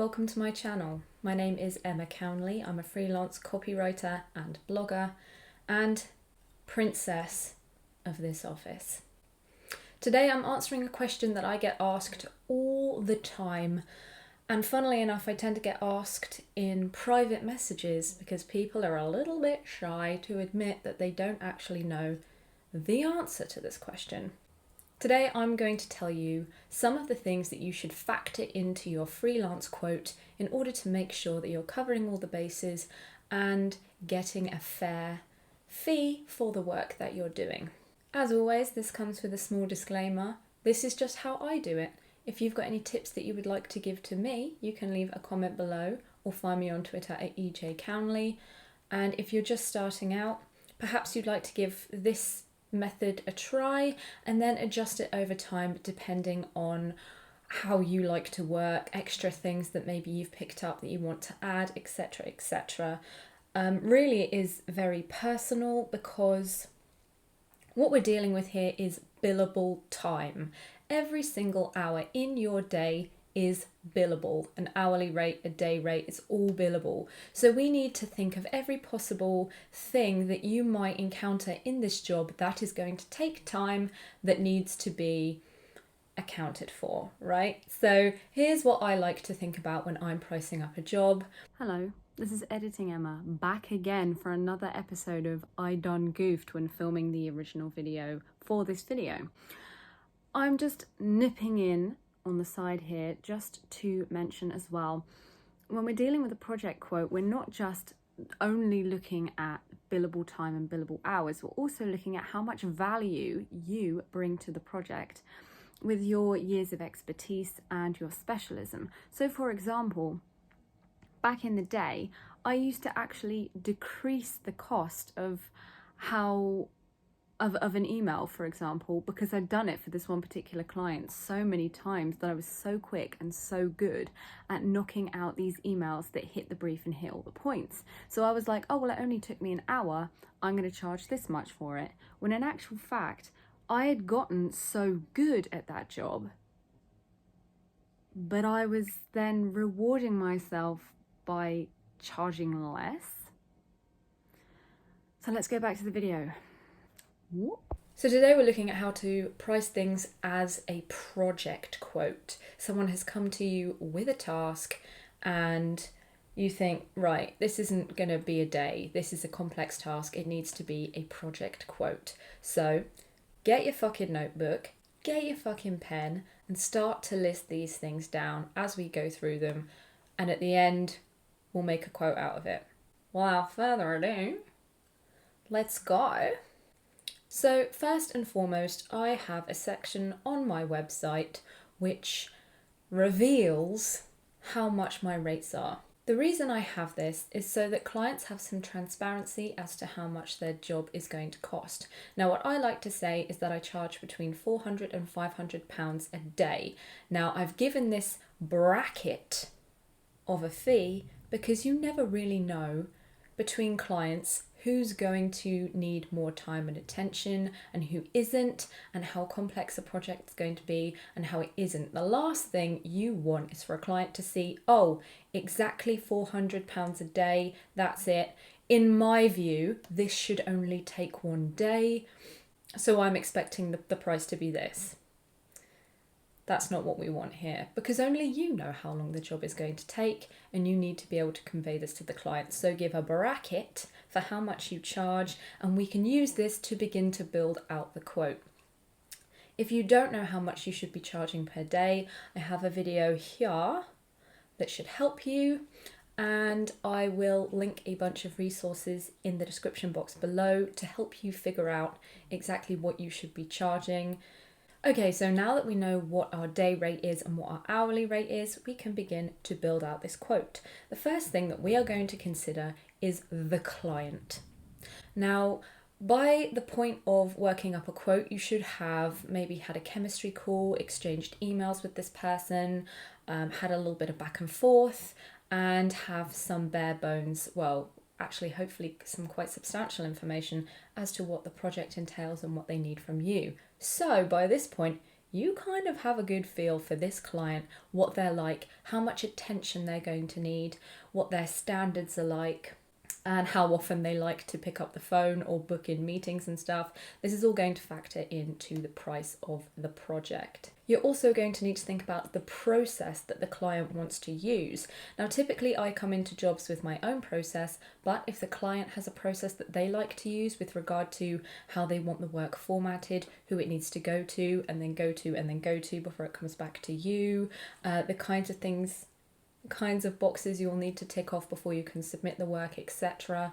welcome to my channel. My name is Emma Cownley. I'm a freelance copywriter and blogger and princess of this office. Today I'm answering a question that I get asked all the time, and funnily enough I tend to get asked in private messages because people are a little bit shy to admit that they don't actually know the answer to this question. Today I'm going to tell you some of the things that you should factor into your freelance quote in order to make sure that you're covering all the bases and getting a fair fee for the work that you're doing. As always, this comes with a small disclaimer. This is just how I do it. If you've got any tips that you would like to give to me, you can leave a comment below or find me on Twitter at @EJCownley. And if you're just starting out, perhaps you'd like to give this method a try and then adjust it over time depending on how you like to work, extra things that maybe you've picked up that you want to add, etc, etc. Really it is very personal because what we're dealing with here is billable time. Every single hour in your day is billable. An hourly rate, a day rate, it's all billable. So we need to think of every possible thing that you might encounter in this job that is going to take time, that needs to be accounted for, right? So here's what I like to think about when I'm pricing up a job. Hello, this is Editing Emma, back again for another episode of I Done Goofed when filming the original video for this video. I'm just nipping in on the side here just to mention as well, when we're dealing with a project quote, we're not just only looking at billable time and billable hours, we're also looking at how much value you bring to the project with your years of expertise and your specialism. So for example, back in the day, I used to actually decrease the cost of an email, for example, because I'd done it for this one particular client so many times that I was so quick and so good at knocking out these emails that hit the brief and hit all the points. So I was like, oh, well, it only took me an hour, I'm going to charge this much for it. When in actual fact, I had gotten so good at that job, but I was then rewarding myself by charging less. So let's go back to the video. So today we're looking at how to price things as a project quote. Someone has come to you with a task and you think, right, this isn't going to be a day. This is a complex task. It needs to be a project quote. So get your fucking notebook, get your fucking pen and start to list these things down as we go through them. And at the end, we'll make a quote out of it. Without further ado, let's go. So first and foremost, I have a section on my website which reveals how much my rates are. The reason I have this is so that clients have some transparency as to how much their job is going to cost. Now, what I like to say is that I charge between £400 and £500 a day. Now, I've given this bracket of a fee because you never really know between clients who's going to need more time and attention and who isn't, and how complex a project is going to be and how it isn't. The last thing you want is for a client to see, oh, exactly £400 a day, that's it. In my view, this should only take one day, so I'm expecting the price to be this. That's not what we want here, because only you know how long the job is going to take and you need to be able to convey this to the client. So give a bracket for how much you charge and we can use this to begin to build out the quote. If you don't know how much you should be charging per day, I have a video here that should help you, and I will link a bunch of resources in the description box below to help you figure out exactly what you should be charging. Okay, so now that we know what our day rate is and what our hourly rate is, we can begin to build out this quote. The first thing that we are going to consider is the client. Now, by the point of working up a quote, you should have maybe had a chemistry call, exchanged emails with this person, had a little bit of back and forth, and have some bare bones, well, actually hopefully some quite substantial information as to what the project entails and what they need from you. So by this point, you kind of have a good feel for this client, what they're like, how much attention they're going to need, what their standards are like, and how often they like to pick up the phone or book in meetings and stuff. This is all going to factor into the price of the project. You're also going to need to think about the process that the client wants to use. Now, typically I come into jobs with my own process, but if the client has a process that they like to use with regard to how they want the work formatted, who it needs to go to, and then go to, and then go to before it comes back to you, the kinds of boxes you'll need to tick off before you can submit the work, etc.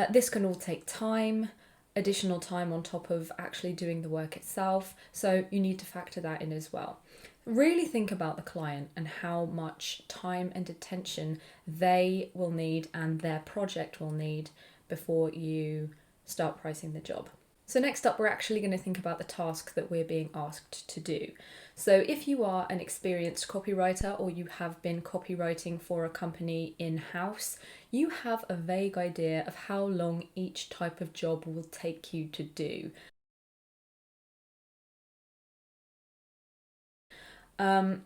This can all take time, additional time on top of actually doing the work itself, so you need to factor that in as well. Really think about the client and how much time and attention they will need and their project will need before you start pricing the job. So next up, we're actually going to think about the task that we're being asked to do. So if you are an experienced copywriter or you have been copywriting for a company in-house, you have a vague idea of how long each type of job will take you to do.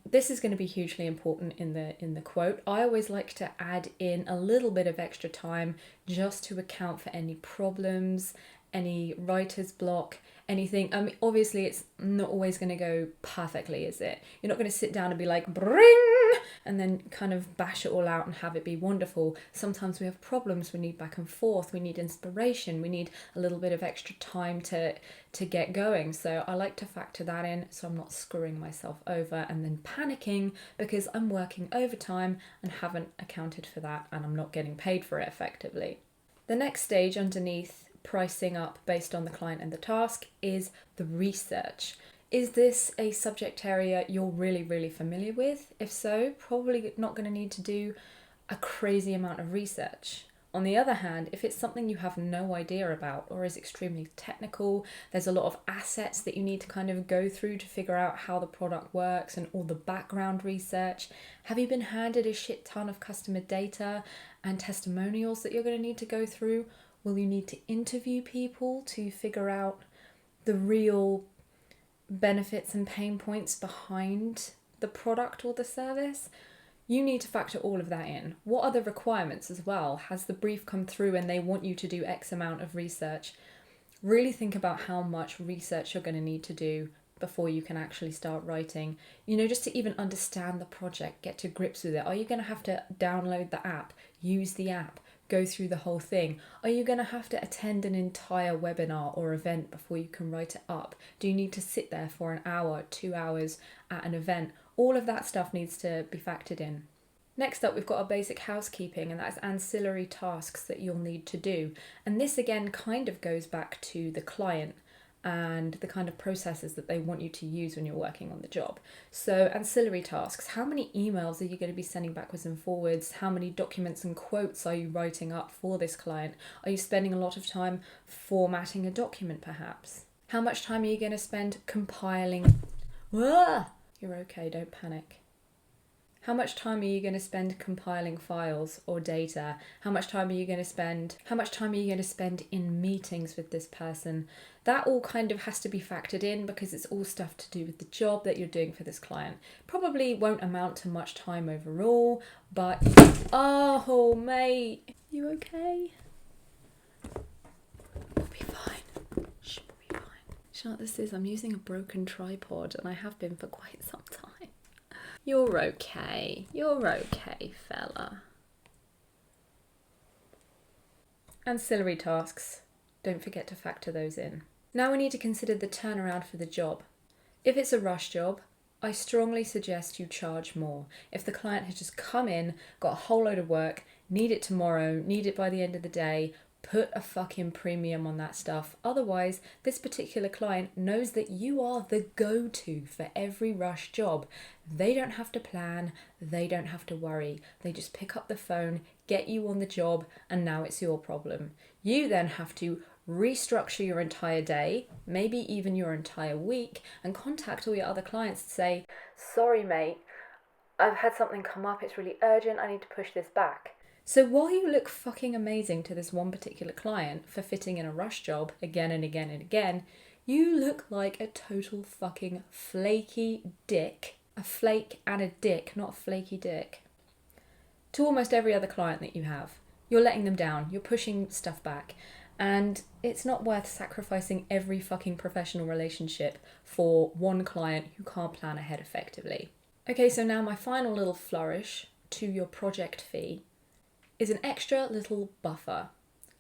This is going to be hugely important in the quote. I always like to add in a little bit of extra time just to account for any problems, any writer's block, anything. I mean, obviously it's not always going to go perfectly, is it? You're not going to sit down and be like, bring, and then kind of bash it all out and have it be wonderful. Sometimes we have problems, we need back and forth, we need inspiration, we need a little bit of extra time to get going. So I like to factor that in so I'm not screwing myself over and then panicking because I'm working overtime and haven't accounted for that and I'm not getting paid for it effectively. The next stage underneath pricing up based on the client and the task is the research. Is this a subject area you're really familiar with? If so, probably not going to need to do a crazy amount of research. On the other hand, if it's something you have no idea about or is extremely technical, there's a lot of assets that you need to kind of go through to figure out how the product works and all the background research. Have you been handed a shit ton of customer data and testimonials that you're going to need to go through? Will you need to interview people to figure out the real benefits and pain points behind the product or the service? You need to factor all of that in. What are the requirements as well? Has the brief come through and they want you to do X amount of research? Really think about how much research you're going to need to do before you can actually start writing. You know, just to even understand the project, get to grips with it. Are you going to have to download the app, use the app, go through the whole thing? Are you going to have to attend an entire webinar or event before you can write it up? Do you need to sit there for an hour, 2 hours at an event? All of that stuff needs to be factored in. Next up, we've got our basic housekeeping, and that's ancillary tasks that you'll need to do. And this again kind of goes back to the client and the kind of processes that they want you to use when you're working on the job. So ancillary tasks, how many emails are you going to be sending backwards and forwards? How many documents and quotes are you writing up for this client? Are you spending a lot of time formatting a document perhaps? How much time are you going to spend compiling? You're okay, don't panic. How much time are you going to spend compiling files or data? How much time are you going to spend in meetings with this person? That all kind of has to be factored in because it's all stuff to do with the job that you're doing for this client. Probably won't amount to much time overall, but oh mate, you okay? We'll be fine. Shh, we'll be fine. You know what this is? I'm using a broken tripod and I have been for quite some time. You're okay, fella. Ancillary tasks, don't forget to factor those in. Now we need to consider the turnaround for the job. If it's a rush job, I strongly suggest you charge more. If the client has just come in, got a whole load of work, need it tomorrow, need it by the end of the day, put a fucking premium on that stuff. Otherwise, this particular client knows that you are the go-to for every rush job. They don't have to plan, they don't have to worry. They just pick up the phone, get you on the job, and now it's your problem. You then have to restructure your entire day, maybe even your entire week, and contact all your other clients to say, sorry mate, I've had something come up, it's really urgent, I need to push this back. So while you look fucking amazing to this one particular client for fitting in a rush job again and again and again, You look like a total fucking flaky dick. A flake and a dick, not a flaky dick. To almost every other client that you have. You're letting them down, you're pushing stuff back, and it's not worth sacrificing every fucking professional relationship for one client who can't plan ahead effectively. Okay, so now my final little flourish to your project fee is an extra little buffer,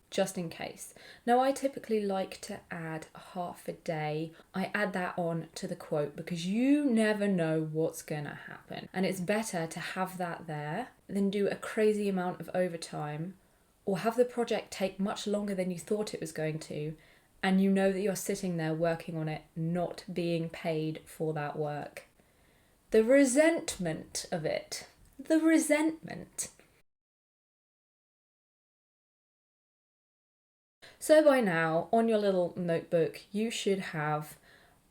just in case. Now, I typically like to add half a day. I add that on to the quote because you never know what's gonna happen. And it's better to have that there than do a crazy amount of overtime or have the project take much longer than you thought it was going to, and you know that you're sitting there working on it, not being paid for that work. The resentment of it. The resentment. So by now, on your little notebook, you should have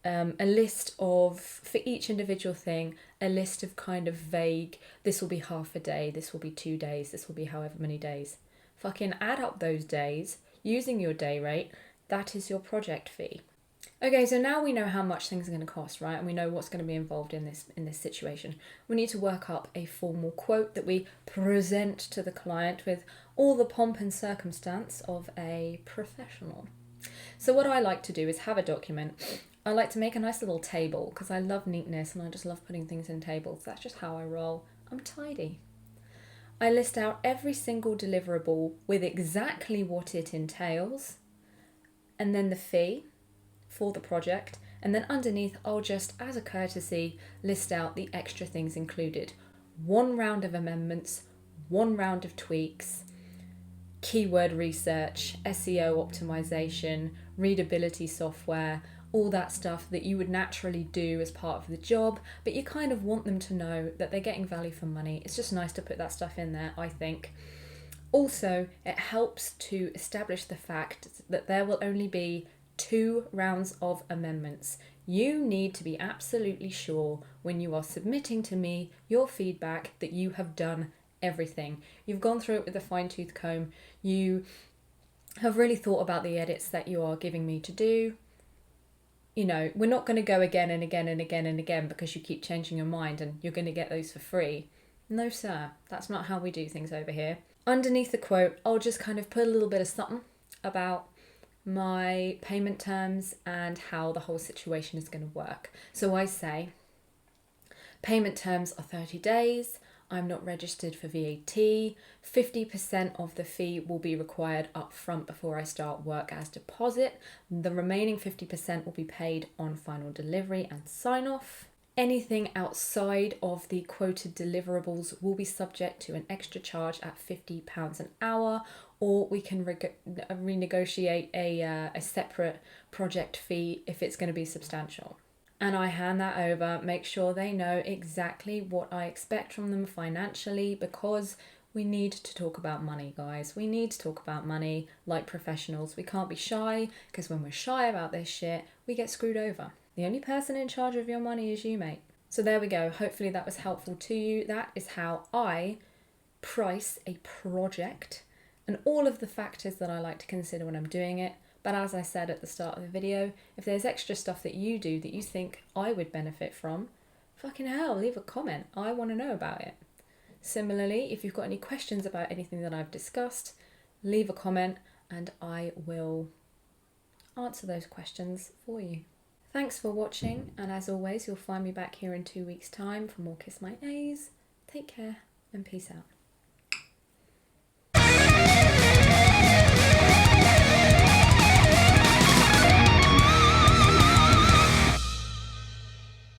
a list of, for each individual thing, a list of kind of vague, this will be half a day, this will be 2 days, this will be however many days. Fucking add up those days using your day rate. That is your project fee. Okay, so now we know how much things are going to cost, right? And we know what's going to be involved in this situation. We need to work up a formal quote that we present to the client with all the pomp and circumstance of a professional. So what I like to do is have a document. I like to make a nice little table because I love neatness and I just love putting things in tables. That's just how I roll. I'm tidy. I list out every single deliverable with exactly what it entails, and then the fee for the project, and then underneath I'll just, as a courtesy, list out the extra things included. 1 round of amendments, 1 round of tweaks, keyword research, SEO optimization, readability software, all that stuff that you would naturally do as part of the job, but you kind of want them to know that they're getting value for money. It's just nice to put that stuff in there, I think. Also, it helps to establish the fact that there will only be 2 rounds of amendments. You need to be absolutely sure when you are submitting to me your feedback that you have done everything. You've gone through it with a fine-tooth comb. You have really thought about the edits that you are giving me to do. You know, we're not going to go again and again and again and again because you keep changing your mind and you're going to get those for free. No, sir. That's not how we do things over here. Underneath the quote, I'll just kind of put a little bit of something about my payment terms and how the whole situation is going to work. So I say, payment terms are 30 days. I'm not registered for VAT. 50% of the fee will be required up front before I start work as deposit. The remaining 50% will be paid on final delivery and sign off. Anything outside of the quoted deliverables will be subject to an extra charge at £50 an hour, or we can renegotiate a separate project fee if it's going to be substantial. And I hand that over, make sure they know exactly what I expect from them financially, because we need to talk about money, guys. We need to talk about money like professionals. We can't be shy, because when we're shy about this shit, we get screwed over. The only person in charge of your money is you, mate. So there we go. Hopefully that was helpful to you. That is how I price a project and all of the factors that I like to consider when I'm doing it. But as I said at the start of the video, if there's extra stuff that you do that you think I would benefit from, fucking hell, leave a comment. I want to know about it. Similarly, if you've got any questions about anything that I've discussed, leave a comment and I will answer those questions for you. Thanks for watching, and as always, you'll find me back here in 2 weeks' time for more Kiss My A's. Take care and peace out.